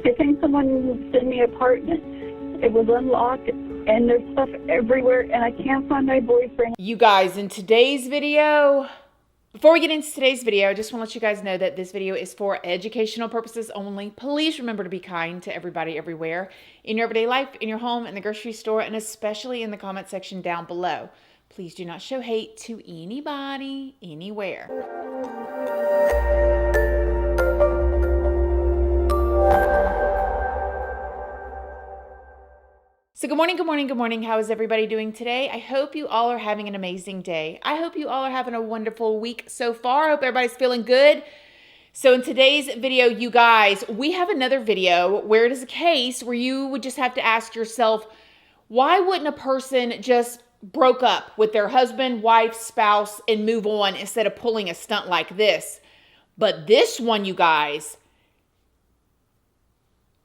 I think someone sent me an apartment. It was unlocked, and there's stuff everywhere, and I can't find my boyfriend. You guys, in today's video, before we get into today's video, I just want to let you guys know that this video is for educational purposes only. Please remember to be kind to everybody everywhere, in your everyday life, in your home, in the grocery store, and especially in the comment section down below. Please do not show hate to anybody, anywhere. So good morning, good morning, good morning. How is everybody doing today? I hope you all are having an amazing day. I hope you all are having a wonderful week so far. I hope everybody's feeling good. So in today's video, you guys, we have another video where it is a case where you would just have to ask yourself, why wouldn't a person just broke up with their husband, wife, spouse, and move on instead of pulling a stunt like this? But this one, you guys,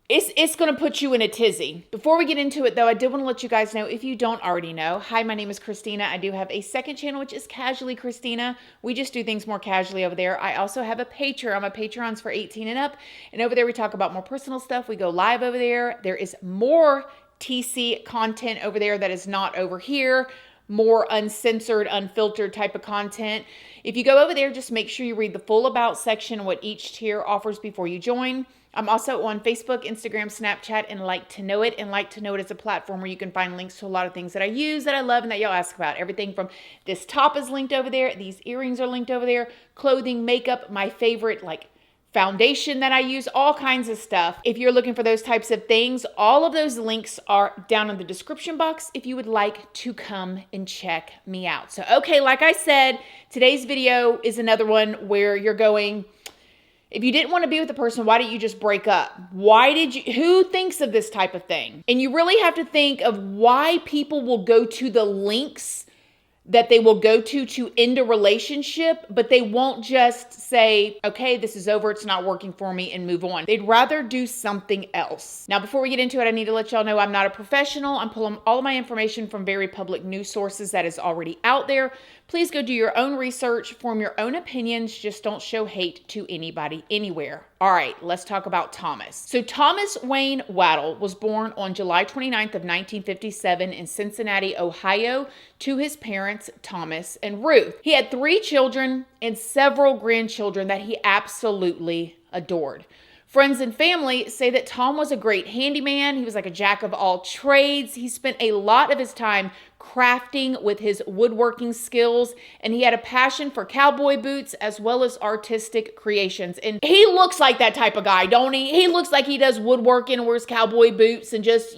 It's going to put you in a tizzy. Before we get into it, though, I did want to let you guys know, if you don't already know, hi, my name is Christina. I do have a second channel, which is Casually Christina. We just do things more casually over there. I also have a Patreon. My Patreon's for 18 and up. And over there, we talk about more personal stuff. We go live over there. There is more TC content over there that is not over here. More uncensored, unfiltered type of content. If you go over there, just make sure you read the full about section, what each tier offers before you join. I'm also on Facebook, Instagram, Snapchat, and Like to Know It. And Like to Know It is a platform where you can find links to a lot of things that I use, that I love, and that y'all ask about. Everything from this top is linked over there. These earrings are linked over there. Clothing, makeup, my favorite foundation that I use, all kinds of stuff. If you're looking for those types of things, all of those links are down in the description box if you would like to come and check me out. So, okay, like I said, today's video is another one where you're going, if you didn't want to be with the person, why didn't you just break up? Who thinks of this type of thing? And you really have to think of why people will go to the links that they will go to end a relationship, but they won't just say, okay, this is over, it's not working for me, and move on. They'd rather do something else. Now, before we get into it, I need to let y'all know I'm not a professional. I'm pulling all of my information from very public news sources that is already out there. Please go do your own research, form your own opinions, just don't show hate to anybody, anywhere. All right, let's talk about Thomas. So Thomas Wayne Waddle was born on July 29th of 1957 in Cincinnati, Ohio, to his parents, Thomas and Ruth. He had 3 children and several grandchildren that he absolutely adored. Friends and family say that Tom was a great handyman. He was like a jack of all trades. He spent a lot of his time crafting with his woodworking skills, and he had a passion for cowboy boots as well as artistic creations. And he looks like that type of guy, don't he? He looks like he does woodworking and wears cowboy boots and just,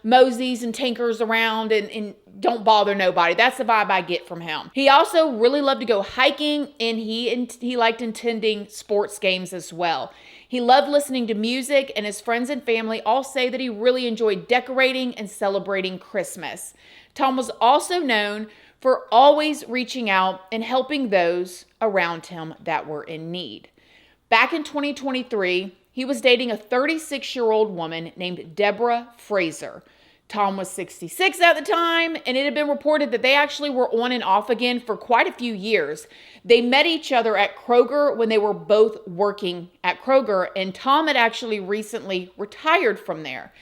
moseys and tinkers around and don't bother nobody. That's the vibe I get from him. He also really loved to go hiking, and he liked attending sports games as well. He loved listening to music, and his friends and family all say that he really enjoyed decorating and celebrating Christmas. Tom was also known for always reaching out and helping those around him that were in need. Back in 2023, he was dating a 36-year-old woman named Deborah Frazier. Tom was 66 at the time, and it had been reported that they actually were on and off again for quite a few years. They met each other at Kroger when they were both working at Kroger, and Tom had actually recently retired from there.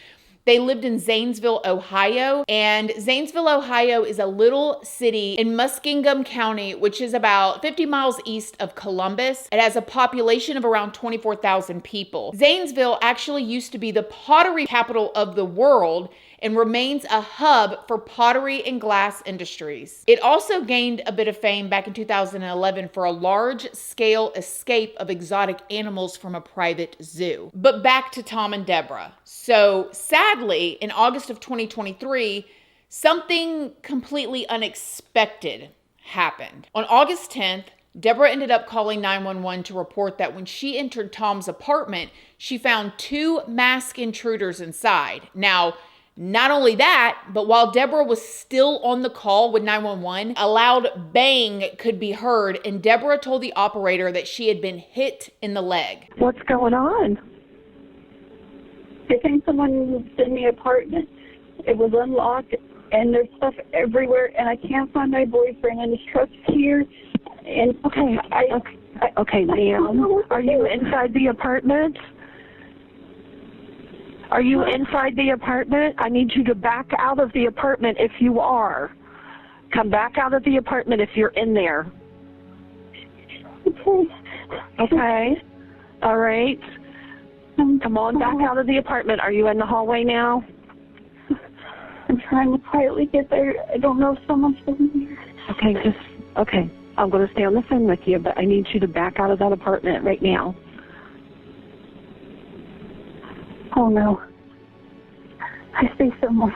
They lived in Zanesville, Ohio, and Zanesville, Ohio is a little city in Muskingum County, which is about 50 miles east of Columbus. It has a population of around 24,000 people. Zanesville actually used to be the pottery capital of the world and remains a hub for pottery and glass industries. It also gained a bit of fame back in 2011 for a large-scale escape of exotic animals from a private zoo. But back to Tom and Deborah. So sadly, in August of 2023, something completely unexpected happened. On August 10th, Deborah ended up calling 911 to report that when she entered Tom's apartment, she found 2 masked intruders inside. Now, not only that, but while Deborah was still on the call with 911, a loud bang could be heard, and Deborah told the operator that she had been hit in the leg. What's going on? I think someone sent me an apartment. It was unlocked, and there's stuff everywhere, and I can't find my boyfriend, and his truck's here. And Okay, ma'am. Are you inside the apartment? Are you inside the apartment? I need you to back out of the apartment if you are. Come back out of the apartment if you're in there. Okay. Okay? All right. Come on back out of the apartment. Are you in the hallway now? I'm trying to quietly get there. I don't know if someone's in here. Okay. I'm going to stay on the phone with you, but I need you to back out of that apartment right now. Oh, no. I see someone.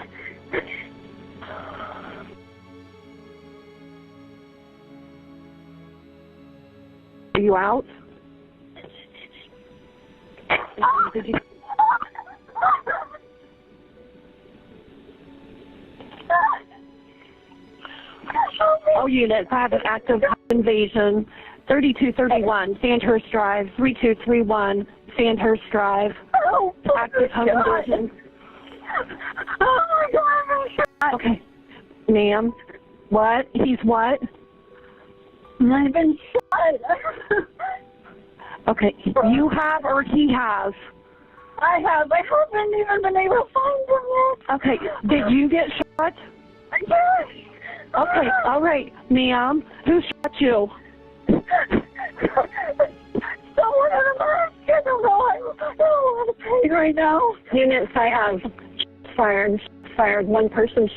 Are you out? Did you? All units, I have an active invasion. 3231 Sandhurst Drive, 3231 Sandhurst Drive. Oh, Active home invasion. Oh, my God, I'm shot. Okay. Ma'am, what? He's what? I've been shot. Okay, you have or he has? I have. I haven't even been able to find him yet. Okay, did you get shot? Yes. Okay, all right. Ma'am, who shot you? Someone in the mask. I don't know. I don't know how to pay right now. Units, I have fired. One person.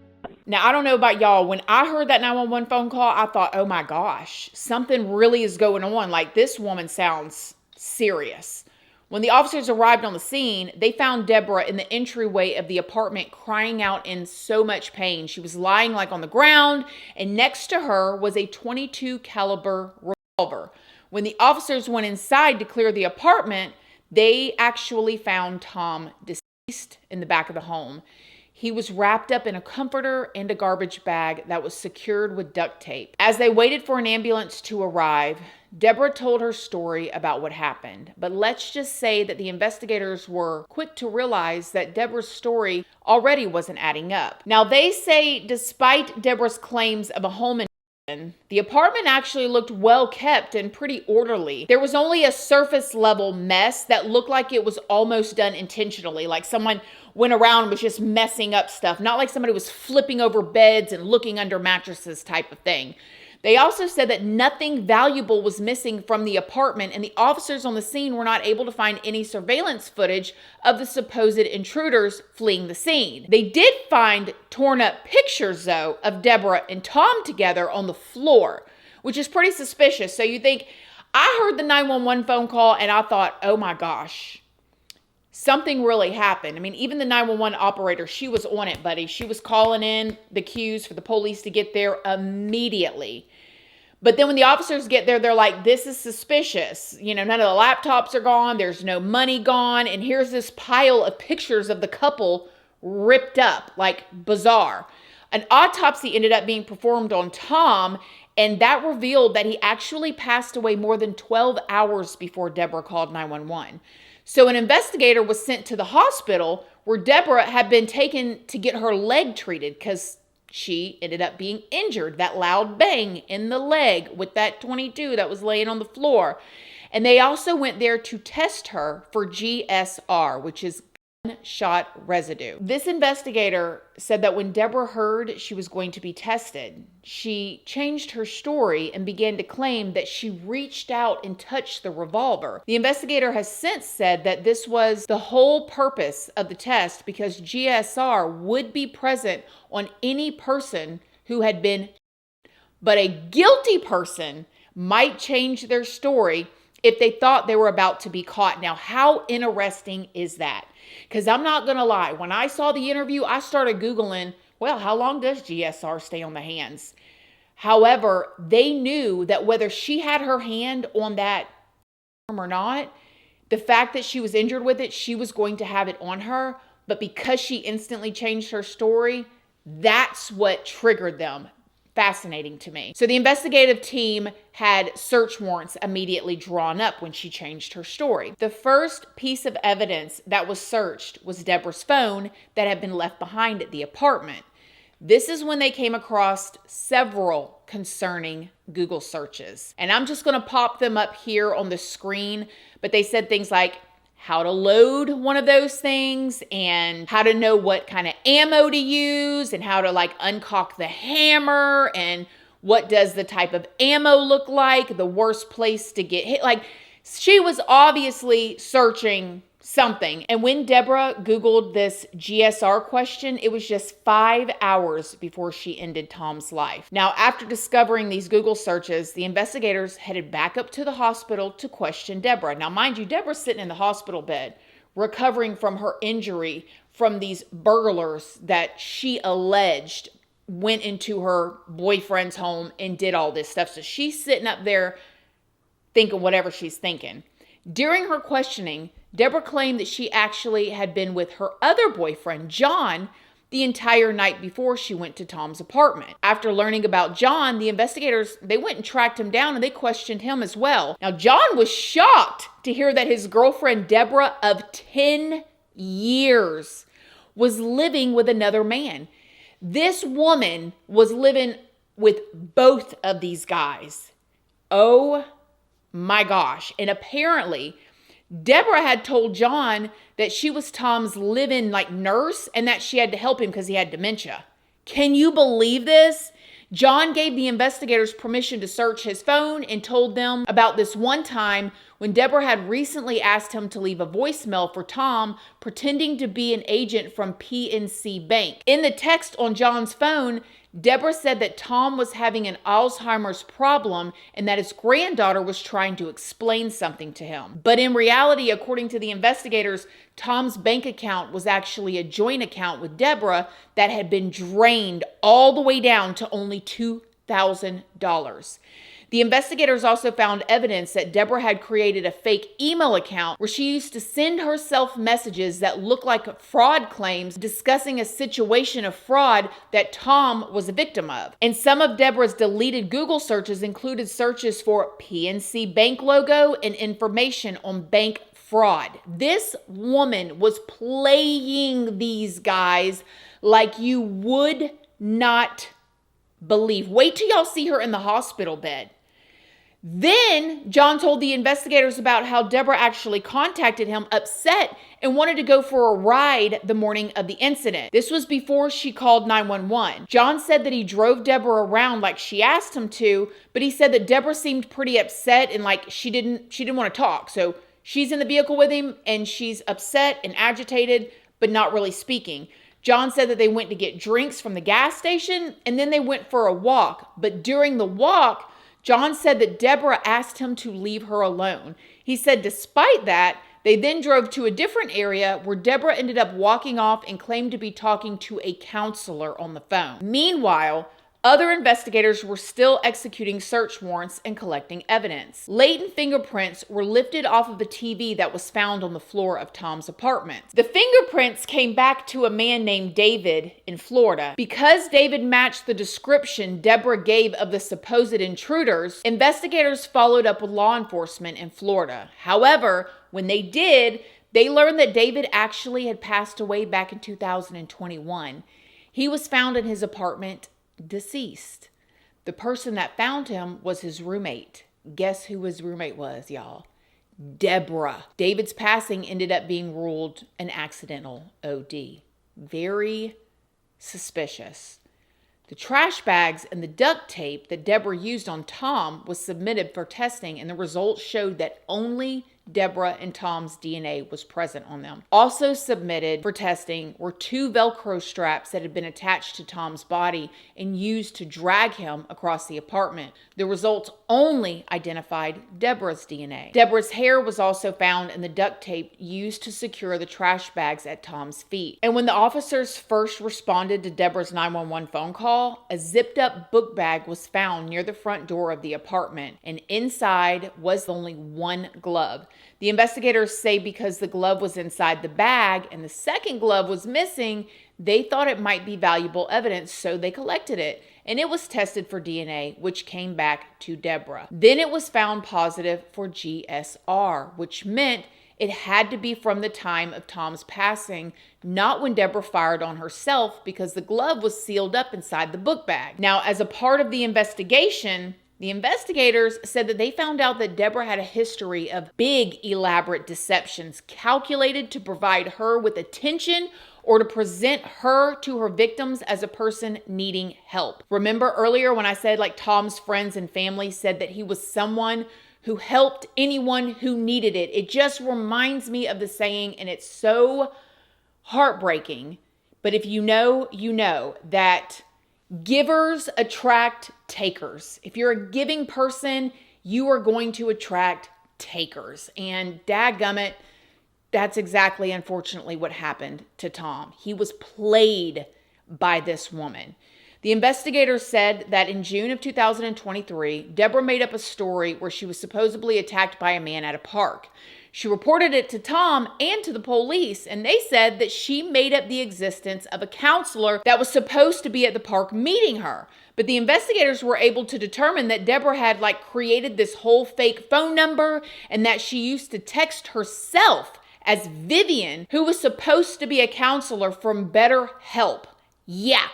Now, I don't know about y'all. When I heard that 911 phone call, I thought, oh my gosh, something really is going on. Like, this woman sounds serious. When the officers arrived on the scene, they found Deborah in the entryway of the apartment crying out in so much pain. She was lying like on the ground, and next to her was a .22 caliber revolver. When the officers went inside to clear the apartment, they actually found Tom deceased in the back of the home. He was wrapped up in a comforter and a garbage bag that was secured with duct tape. As they waited for an ambulance to arrive, Deborah told her story about what happened. But let's just say that the investigators were quick to realize that Deborah's story already wasn't adding up. Now, they say despite Deborah's claims of a home invasion, the apartment actually looked well kept and pretty orderly. There was only a surface level mess that looked like it was almost done intentionally, like someone went around and was just messing up stuff, not like somebody was flipping over beds and looking under mattresses type of thing. They also said that nothing valuable was missing from the apartment, and the officers on the scene were not able to find any surveillance footage of the supposed intruders fleeing the scene. They did find torn up pictures, though, of Deborah and Tom together on the floor, which is pretty suspicious. So you think, I heard the 911 phone call and I thought, oh my gosh, something really happened. I mean, even the 911 operator, she was on it, buddy. She was calling in the cues for the police to get there immediately. But then when the officers get there, they're like, this is suspicious. You know, none of the laptops are gone. There's no money gone. And here's this pile of pictures of the couple ripped up, like bizarre. An autopsy ended up being performed on Tom, and that revealed that he actually passed away more than 12 hours before Deborah called 911. So an investigator was sent to the hospital where Deborah had been taken to get her leg treated because she ended up being injured. That loud bang in the leg with that .22 that was laying on the floor. And they also went there to test her for GSR, which is gunshot residue. This investigator said that when Deborah heard she was going to be tested, she changed her story and began to claim that she reached out and touched the revolver. The investigator has since said that this was the whole purpose of the test because GSR would be present on any person who had been, but a guilty person might change their story if they thought they were about to be caught. Now, how interesting is that? Because I'm not going to lie. When I saw the interview, I started Googling, well, how long does GSR stay on the hands? However, they knew that whether she had her hand on that arm or not, the fact that she was injured with it, she was going to have it on her. But because she instantly changed her story, that's what triggered them. Fascinating to me. So the investigative team had search warrants immediately drawn up when she changed her story. The first piece of evidence that was searched was Deborah's phone that had been left behind at the apartment. This is when they came across several concerning Google searches. And I'm just going to pop them up here on the screen, but they said things like how to load one of those things and how to know what kind of ammo to use and how to like uncock the hammer and what does the type of ammo look like, the worst place to get hit. Like, she was obviously searching something. And when Deborah Googled this GSR question, it was just 5 hours before she ended Tom's life. Now, after discovering these Google searches, the investigators headed back up to the hospital to question Deborah. Now, mind you, Deborah's sitting in the hospital bed, recovering from her injury from these burglars that she alleged went into her boyfriend's home and did all this stuff. So she's sitting up there thinking whatever she's thinking. During her questioning, Deborah claimed that she actually had been with her other boyfriend, John, the entire night before she went to Tom's apartment. After learning about John, the investigators, they went and tracked him down and they questioned him as well. Now, John was shocked to hear that his girlfriend, Deborah, of 10 years, was living with another man. This woman was living with both of these guys. Oh my gosh. And apparently, Deborah had told John that she was Tom's live-in like nurse and that she had to help him because he had dementia. Can you believe this? John gave the investigators permission to search his phone and told them about this one time when Deborah had recently asked him to leave a voicemail for Tom, pretending to be an agent from PNC Bank. In the text on John's phone, Deborah said that Tom was having an Alzheimer's problem and that his granddaughter was trying to explain something to him. But in reality, according to the investigators, Tom's bank account was actually a joint account with Deborah that had been drained all the way down to only $2,000. The investigators also found evidence that Deborah had created a fake email account where she used to send herself messages that looked like fraud claims discussing a situation of fraud that Tom was a victim of. And some of Deborah's deleted Google searches included searches for PNC Bank logo and information on bank fraud. This woman was playing these guys like you would not believe. Wait till y'all see her in the hospital bed. Then John told the investigators about how Deborah actually contacted him upset and wanted to go for a ride the morning of the incident. This was before she called 911. John said that he drove Deborah around like she asked him to, but he said that Deborah seemed pretty upset and like she didn't want to talk. So she's in the vehicle with him and she's upset and agitated, but not really speaking. John said that they went to get drinks from the gas station and then they went for a walk. But during the walk, John said that Deborah asked him to leave her alone. He said despite that, they then drove to a different area where Deborah ended up walking off and claimed to be talking to a counselor on the phone. Meanwhile, other investigators were still executing search warrants and collecting evidence. Latent fingerprints were lifted off of the TV that was found on the floor of Tom's apartment. The fingerprints came back to a man named David in Florida. Because David matched the description Deborah gave of the supposed intruders, investigators followed up with law enforcement in Florida. However, when they did, they learned that David actually had passed away back in 2021. He was found in his apartment deceased. The person that found him was his roommate. Guess who his roommate was, y'all? Deborah. David's passing ended up being ruled an accidental OD. Very suspicious. The trash bags and the duct tape that Deborah used on Tom was submitted for testing, and the results showed that only Deborah and Tom's DNA was present on them. Also submitted for testing were 2 Velcro straps that had been attached to Tom's body and used to drag him across the apartment. The results only identified Deborah's DNA. Deborah's hair was also found in the duct tape used to secure the trash bags at Tom's feet. And when the officers first responded to Deborah's 911 phone call, a zipped up book bag was found near the front door of the apartment, and inside was only one glove. The investigators say because the glove was inside the bag and the second glove was missing, they thought it might be valuable evidence, so they collected it. And it was tested for DNA, which came back to Deborah. Then it was found positive for GSR, which meant it had to be from the time of Tom's passing, not when Deborah fired on herself, because the glove was sealed up inside the book bag. Now, as a part of the investigation, The investigators said that they found out that Deborah had a history of big, elaborate deceptions calculated to provide her with attention or to present her to her victims as a person needing help. Remember earlier when I said like Tom's friends and family said that he was someone who helped anyone who needed it? It just reminds me of the saying, and it's so heartbreaking. But if you know, you know that givers attract takers. If you're a giving person, you are going to attract takers. And dadgummit, that's exactly, unfortunately, what happened to Tom. He was played by this woman. The investigators said that in June of 2023, Deborah made up a story where she was supposedly attacked by a man at a park. She reported it to Tom and to the police, and they said that she made up the existence of a counselor that was supposed to be at the park meeting her. But the investigators were able to determine that Deborah had created this whole fake phone number and that she used to text herself as Vivian, who was supposed to be a counselor from BetterHelp. Yeah.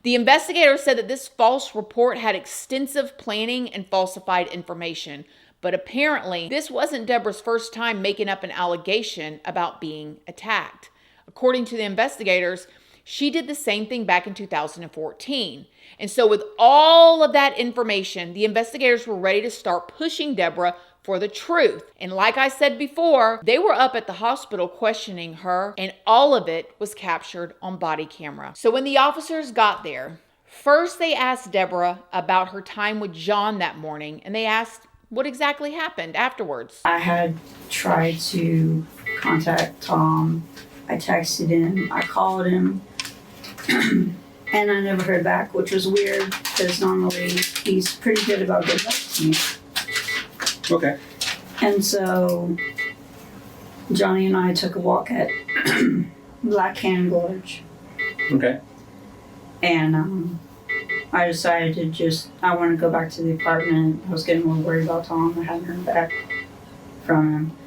The investigators said that this false report had extensive planning and falsified information. But apparently, this wasn't Deborah's first time making up an allegation about being attacked. According to the investigators, she did the same thing back in 2014. And so with all of that information, the investigators were ready to start pushing Deborah for the truth. And like I said before, they were up at the hospital questioning her, and all of it was captured on body camera. So when the officers got there, first they asked Deborah about her time with John that morning, and they asked what exactly happened afterwards. I had tried to contact Tom. I texted him, I called him, and I never heard back, which was weird because normally he's pretty good about getting back to me. Okay. And so Johnny and I took a walk at Black Can Gorge. Okay. And I decided to I want to go back to the apartment. I was getting more worried about Tom. I hadn't heard back from him.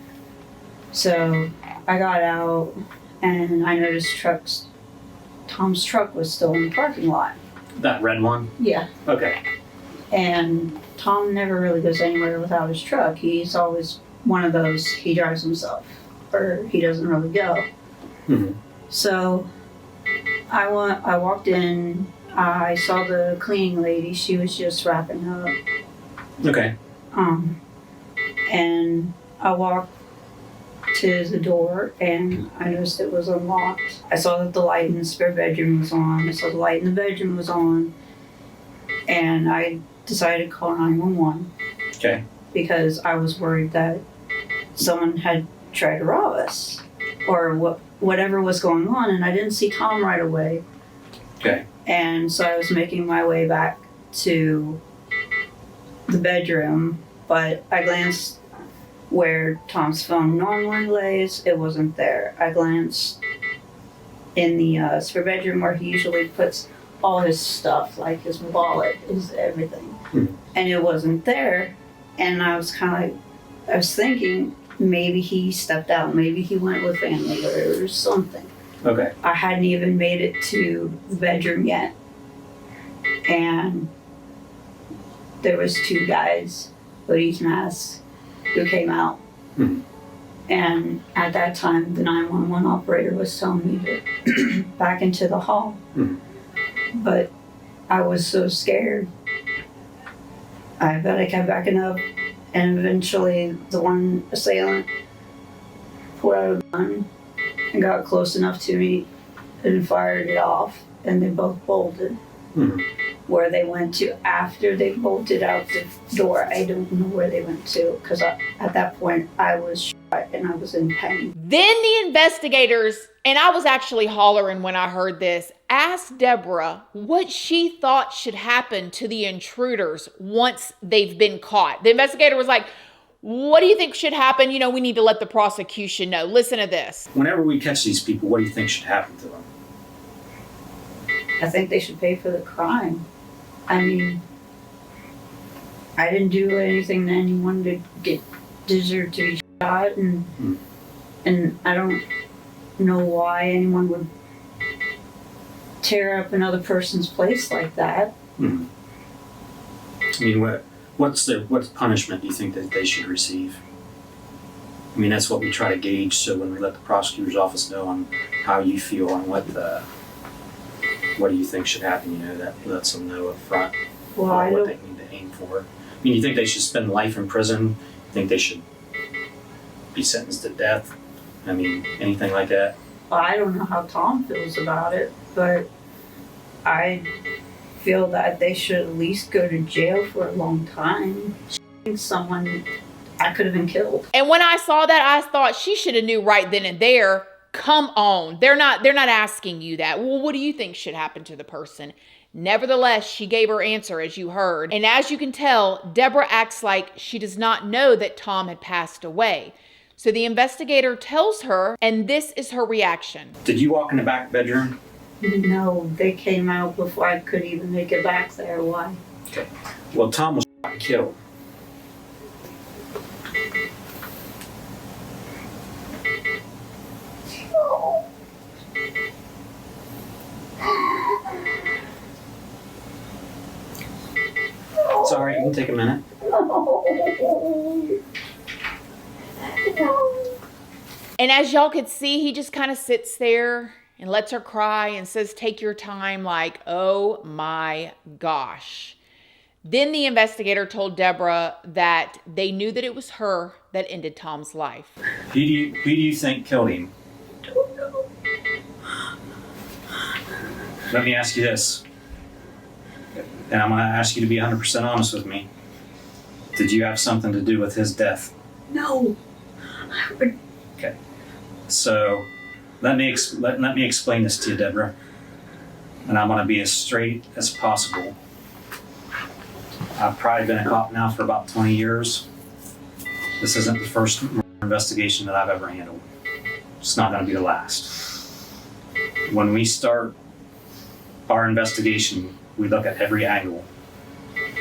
So I got out and I noticed Tom's truck was still in the parking lot. That red one? Yeah. Okay. And Tom never really goes anywhere without his truck. He's always one of those, he drives himself, or he doesn't really go. Mm-hmm. So I walked in, I saw the cleaning lady, she was just wrapping up. Okay. And I walked to the door and I noticed it was unlocked. I saw that the light in the spare bedroom was on. I saw the light in the bedroom was on. And I decided to call 911. Okay. Because I was worried that someone had tried to rob us or whatever was going on, and I didn't see Tom right away. Okay. And so I was making my way back to the bedroom, but I glanced where Tom's phone normally lays. It wasn't there. I glanced in the spare bedroom where he usually puts all his stuff, like his wallet, his everything. Mm-hmm. And it wasn't there. And I was I was thinking maybe he stepped out, maybe he went with family or something. Okay. I hadn't even made it to the bedroom yet. And there was two guys, hoodies, masks, who came out. Mm-hmm. And at that time, the 911 operator was telling me to back into the hall. Mm-hmm. But I was so scared. I kept backing up, and eventually the one assailant pulled out a gun and got close enough to me and fired it off, and they both bolted. Mm-hmm. where they went to after they bolted out the door. I don't know where they went to because at that point I was shot and I was in pain. Then the investigators, and I was actually hollering when I heard this, asked Deborah what she thought should happen to the intruders once they've been caught. The investigator was like, what do you think should happen? You know, we need to let the prosecution know. Listen to this. Whenever we catch these people, what do you think should happen to them? I think they should pay for the crime. I mean, I didn't do anything that anyone deserve to be shot, and I don't know why anyone would tear up another person's place like that. I mean, what what punishment do you think that they should receive? I mean, that's what we try to gauge, so when we let the prosecutor's office know on how you feel and what do you think should happen, that lets them know up front what they need to aim for. I mean, you think they should spend life in prison? You think they should be sentenced to death? I mean, anything like that? Well, I don't know how Tom feels about it, but I feel that they should at least go to jail for a long time. Someone, I could have been killed. And when I saw that, I thought she should have knew right then and there. Come on. They're not asking you that. Well, what do you think should happen to the person? Nevertheless, she gave her answer, as you heard. And as you can tell, Deborah acts like she does not know that Tom had passed away. So the investigator tells her, and this is her reaction. Did you walk in the back bedroom? No, they came out before I could even make it back there. Why? Okay. Well, Tom was killed. It's all right, you can take a minute. And as y'all could see, he just kind of sits there and lets her cry and says, take your time, like, oh my gosh. Then the investigator told Deborah that they knew that it was her that ended Tom's life. Who do you think killed him? Don't know. Let me ask you this, and I'm going to ask you to be 100% honest with me. Did you have something to do with his death? No. Okay. So let me explain this to you, Deborah, and I'm going to be as straight as possible. I've probably been a cop now for about 20 years. This isn't the first investigation that I've ever handled. It's not going to be the last. When we start our investigation, we look at every angle.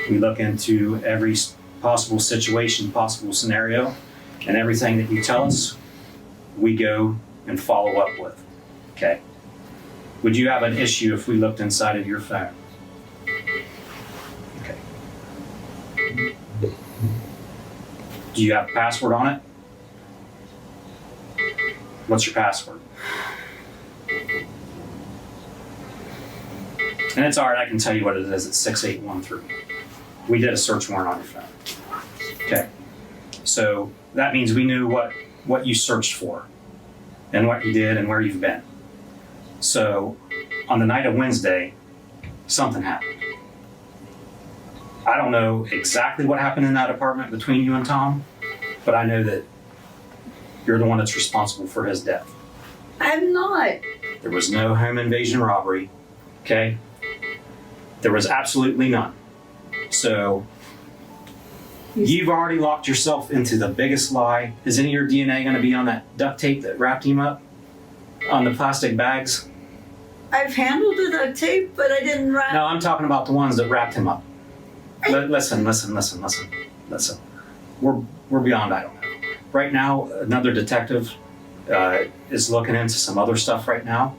We look into every possible situation, possible scenario, and everything that you tell us, we go and follow up with. Okay? Would you have an issue if we looked inside of your phone? Okay. Do you have a password on it? What's your password? And it's all right, I can tell you what it is. It's 6813. We did a search warrant on your phone. Okay. So that means we knew what you searched for and what you did and where you've been. So on the night of Wednesday, something happened. I don't know exactly what happened in that apartment between you and Tom, but I know that you're the one that's responsible for his death. I'm not. There was no home invasion robbery, okay? There was absolutely none. So you've already locked yourself into the biggest lie. Is any of your DNA going to be on that duct tape that wrapped him up? On the plastic bags? I've handled the duct tape, but I didn't wrap. No, I'm talking about the ones that wrapped him up. Listen. We're beyond I don't know. Right now, another detective is looking into some other stuff right now.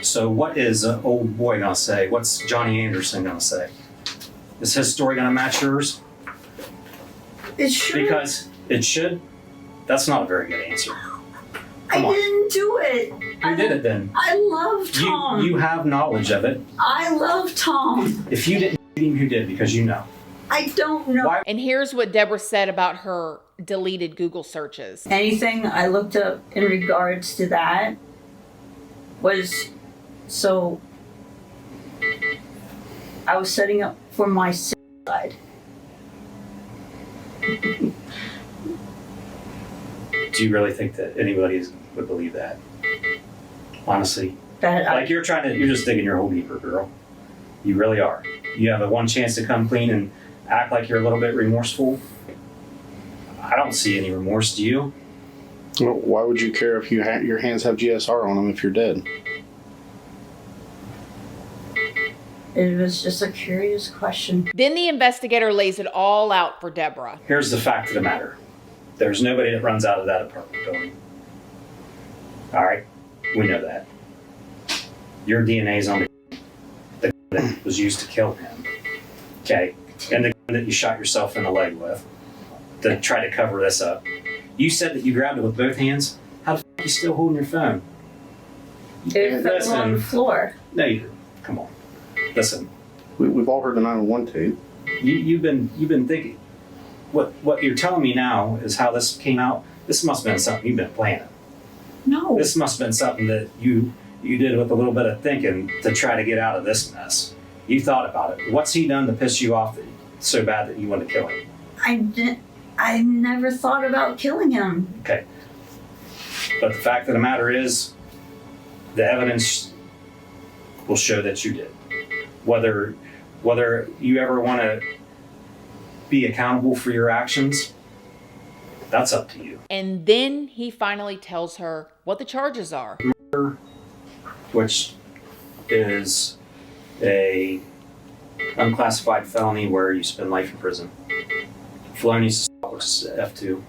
So what is an old boy gonna say? What's Johnny Anderson gonna say? Is his story gonna match yours? It should. Because it should? That's not a very good answer. I didn't do it. Who did it then? I love Tom. You have knowledge of it. I love Tom. If you didn't shoot him, who did? Because you know. I don't know. Why? And here's what Deborah said about her deleted Google searches. Anything I looked up in regards to that was so I was setting up for my suicide. Do you really think that anybody would believe that? Honestly. That you're just digging your hole deeper, girl. You really are. You have a one chance to come clean and act like you're a little bit remorseful. I don't see any remorse, do you? Well, why would you care if your hands have GSR on them if you're dead? It was just a curious question. Then the investigator lays it all out for Deborah. Here's the fact of the matter. There's nobody that runs out of that apartment building. All right? We know that. Your DNA's on the that was used to kill him. Okay? And the that you shot yourself in the leg with to try to cover this up. You said that you grabbed it with both hands. How the fuck are you still holding your phone? It fell on the floor. No, you didn't. Come on. Listen. We've all heard the 911 tape. You've been thinking. What you're telling me now is how this came out. This must have been something you've been planning. No. This must have been something that you did with a little bit of thinking to try to get out of this mess. You thought about it. What's he done to piss you off so bad that you want to kill him? I never thought about killing him. Okay. But the fact of the matter is, the evidence will show that you did. Whether you ever want to be accountable for your actions, that's up to you. And then he finally tells her what the charges are. Murder, which is a unclassified felony where you spend life in prison. Felonious assault, which is F2.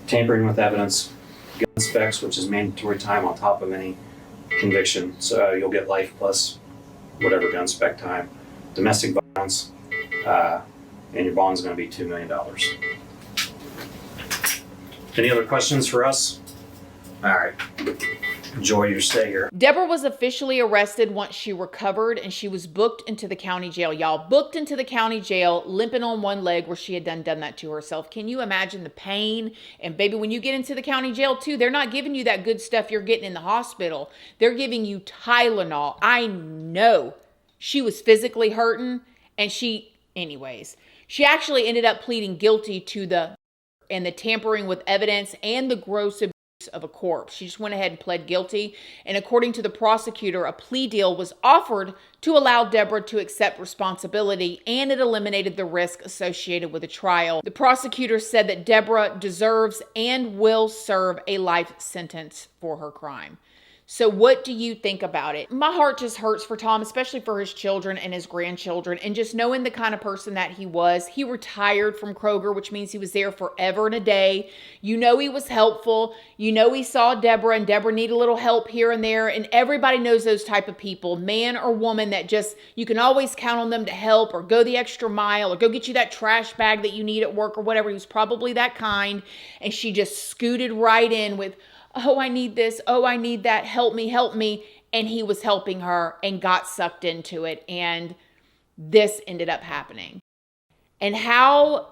Tampering with evidence. Gun specs, which is mandatory time on top of any conviction. So you'll get life plus whatever gun spec time. Domestic violence, and your bond's going to be $2 million. Any other questions for us? All right. Enjoy your stay here. Deborah was officially arrested once she recovered, and she was booked into the county jail. Y'all, booked into the county jail, limping on one leg where she had done that to herself. Can you imagine the pain? And baby, when you get into the county jail too, they're not giving you that good stuff you're getting in the hospital. They're giving you Tylenol. I know she was physically hurting, and she actually ended up pleading guilty to the tampering with evidence and the gross abuse of a corpse. She just went ahead and pled guilty. And according to the prosecutor, a plea deal was offered to allow Deborah to accept responsibility, and it eliminated the risk associated with a trial. The prosecutor said that Deborah deserves and will serve a life sentence for her crime. So what do you think about it? My heart just hurts for Tom, especially for his children and his grandchildren, and just knowing the kind of person that he was. He retired from Kroger, which means he was there forever and a day. You know he was helpful. You know he saw Deborah, and Deborah needed a little help here and there, and everybody knows those type of people, man or woman, that just, you can always count on them to help or go the extra mile or go get you that trash bag that you need at work or whatever. He was probably that kind, and she just scooted right in with, oh, I need this. Oh, I need that. Help me, help me. And he was helping her and got sucked into it. And this ended up happening. And how,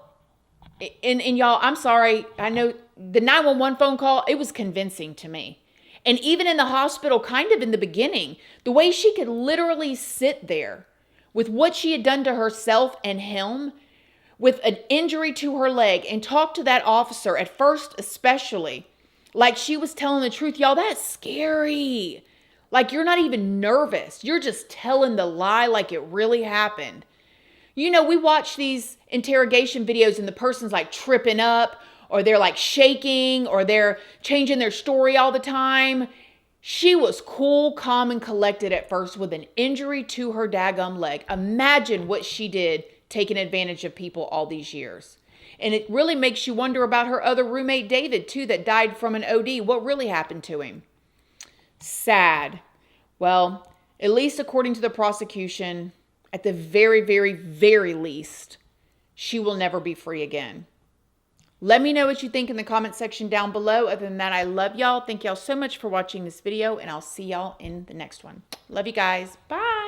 and y'all, I'm sorry. I know the 911 phone call, it was convincing to me. And even in the hospital, kind of in the beginning, the way she could literally sit there with what she had done to herself and him, with an injury to her leg, and talk to that officer at first, especially, like she was telling the truth. Y'all, that's scary. Like you're not even nervous. You're just telling the lie like it really happened. You know, we watch these interrogation videos and the person's like tripping up, or they're like shaking, or they're changing their story all the time. She was cool, calm, and collected at first with an injury to her daggum leg. Imagine what she did taking advantage of people all these years. And it really makes you wonder about her other roommate, David, too, that died from an OD. What really happened to him? Sad. Well, at least according to the prosecution, at the very, very, very least, she will never be free again. Let me know what you think in the comment section down below. Other than that, I love y'all. Thank y'all so much for watching this video, and I'll see y'all in the next one. Love you guys. Bye.